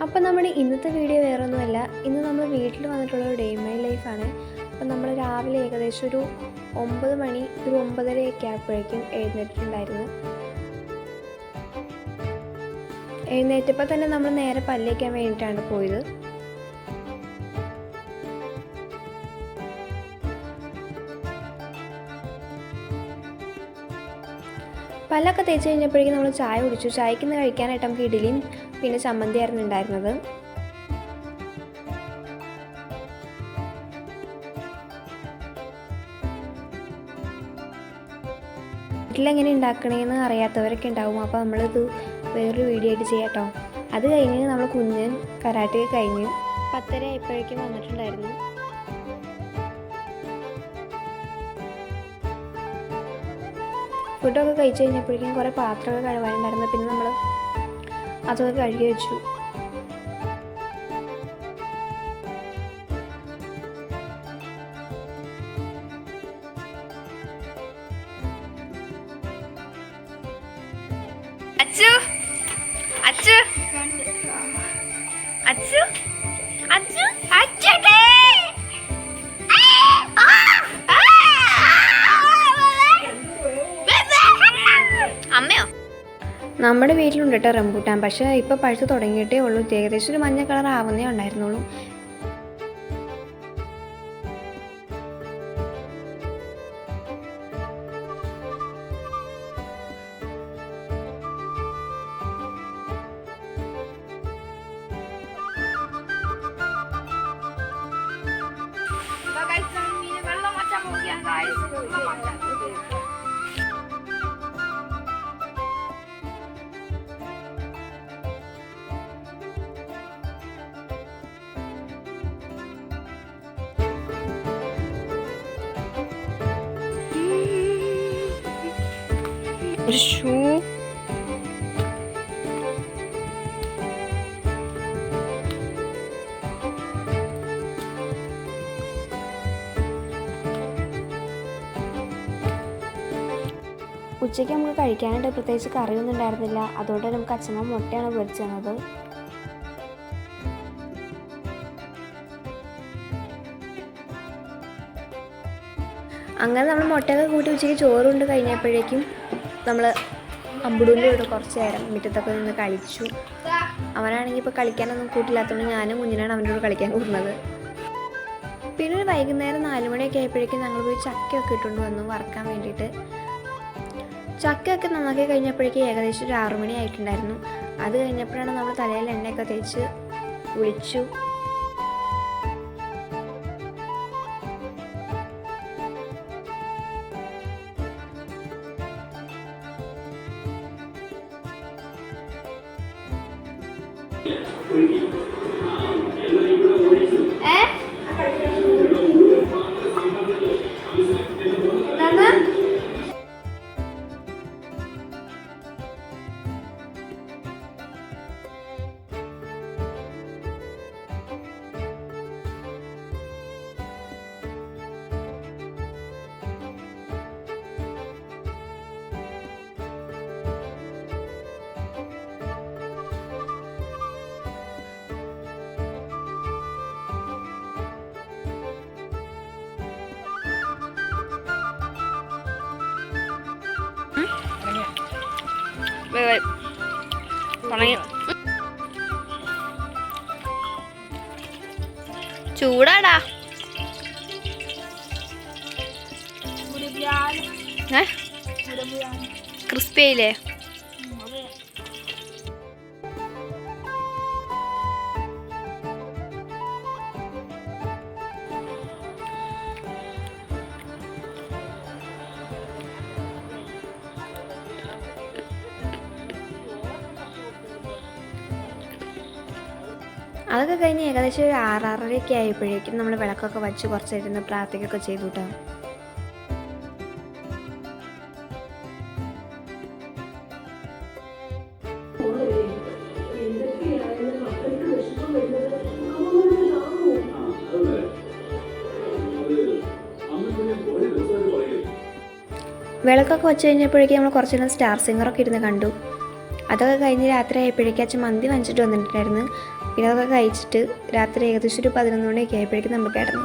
അപ്പോൾ നമ്മുടെ ഇന്നത്തെ വീഡിയോ വേറൊന്നുമല്ല. ഇന്ന് നമ്മൾ വീട്ടിൽ വന്നിട്ടുള്ള ഒരു ഡേ ഇൻ മൈ ലൈഫാണ്. അപ്പോൾ നമ്മൾ രാവിലെ ഏകദേശം ഒരു 9 മണി, ഒരു 9:30 ആയപ്പോഴേക്കും എഴുന്നേറ്റിട്ടുണ്ടായിരുന്നു. എഴുന്നേറ്റപ്പോൾ തന്നെ നമ്മൾ നേരെ പല്ലേക്കാൻ വേണ്ടിയിട്ടാണ് പോയത്. പല്ലൊക്കെ തേച്ച് കഴിഞ്ഞപ്പോഴേക്കും നമ്മൾ ചായ കുടിച്ചു. ചായക്ക് ഇന്ന് കഴിക്കാനായിട്ട് നമുക്ക് ഇഡ്ഡലിയും പിന്നെ ചമ്മന്തിയായിരുന്നു ഉണ്ടായിരുന്നത്. വീട്ടിലെങ്ങനെ ഉണ്ടാക്കണേന്ന് അറിയാത്തവരൊക്കെ ഉണ്ടാവും. അപ്പോൾ നമ്മളിത് വേറൊരു വീഡിയോ ആയിട്ട് ചെയ്യാം കേട്ടോ. അത് കഴിഞ്ഞ് നമ്മൾ കുഞ്ഞൻ കരാട്ടെ കഴിഞ്ഞ് 10:30 ആയപ്പോഴേക്കും വന്നിട്ടുണ്ടായിരുന്നു. ഫുഡൊക്കെ കഴിച്ച് കഴിഞ്ഞപ്പോഴേക്കും കുറേ പാത്രമൊക്കെ കഴുകാനുണ്ടായിരുന്നു. പിന്നെ നമ്മൾ അതൊക്കെ കഴുകി വെച്ചു. അച്ചു അച്ചു അച്ചു അച്ചു അച്ചേ അമ്മയോ? നമ്മുടെ വീട്ടിലുണ്ട് കേട്ടോ റംബൂട്ടാൻ. പക്ഷേ ഇപ്പോൾ പഴുത്ത് തുടങ്ങിയിട്ടേ ഉള്ളൂ. ഏകദേശം ഒരു മഞ്ഞ കളർ ആവുന്നേ ഉണ്ടായിരുന്നുള്ളൂ. ഒരു ഷൂ ഉച്ചയ്ക്ക് നമുക്ക് കഴിക്കാനായിട്ട് പ്രത്യേകിച്ച് കറിയൊന്നും ഉണ്ടായിരുന്നില്ല. അതുകൊണ്ട് നമുക്ക് അച്ഛമ്മ മുട്ടയാണ് പൊരിച്ചു തന്നത്. അങ്ങനെ നമ്മൾ മുട്ടയൊക്കെ കൂട്ടി ഉച്ചയ്ക്ക് ചോറുണ്ട് കഴിഞ്ഞപ്പോഴേക്കും നമ്മൾ അമ്പുടൂൻ്റെ ഇവിടെ കുറച്ച് നേരം മുറ്റത്തൊക്കെ നിന്ന് കളിച്ചു. അവനാണെങ്കിൽ ഇപ്പോൾ കളിക്കാനൊന്നും കൂട്ടില്ലാത്തതുകൊണ്ട് ഞാനും കുഞ്ഞിനാണ് അവൻ്റെ കൂടെ കളിക്കാൻ കൂടുന്നത്. പിന്നെ ഒരു വൈകുന്നേരം 4 മണിയൊക്കെ ആയപ്പോഴേക്കും ഞങ്ങൾ പോയി ചക്കയൊക്കെ ഇട്ടുകൊണ്ട് വന്നു വറക്കാൻ വേണ്ടിയിട്ട്. ചക്കയൊക്കെ നന്നാക്കി കഴിഞ്ഞപ്പോഴേക്കും ഏകദേശം ഒരു 6 മണി ആയിട്ടുണ്ടായിരുന്നു. അത് കഴിഞ്ഞപ്പോഴാണ് നമ്മൾ തലയിൽ എണ്ണയൊക്കെ തേച്ച് കുളിച്ചു. ചൂടാടാ. ക്രിസ്പി ആയില്ലേ? അതൊക്കെ കഴിഞ്ഞ് ഏകദേശം ഒരു 6-6:30 ആയപ്പോഴേക്കും നമ്മൾ വിളക്കൊക്കെ വച്ച് കുറച്ചിരുന്ന് പ്രാർത്ഥിക്കുകയൊക്കെ ചെയ്തു കേട്ടോ. വിളക്കൊക്കെ വെച്ച് കഴിഞ്ഞപ്പോഴേക്കും നമ്മൾ കുറച്ച് നേരം സ്റ്റാർ സിംഗറൊക്കെ ഇരുന്ന് കണ്ടു. അതൊക്കെ കഴിഞ്ഞ് രാത്രി ആയപ്പോഴേക്കും അച്ഛൻ മന്തി വാങ്ങിച്ചിട്ട് വന്നിട്ടുണ്ടായിരുന്നു. പിന്നെ അതൊക്കെ കഴിച്ചിട്ട് രാത്രി ഏകദേശം ഒരു 11 മണിയൊക്കെ ആയപ്പോഴേക്കും നമ്മൾ കിടന്നു.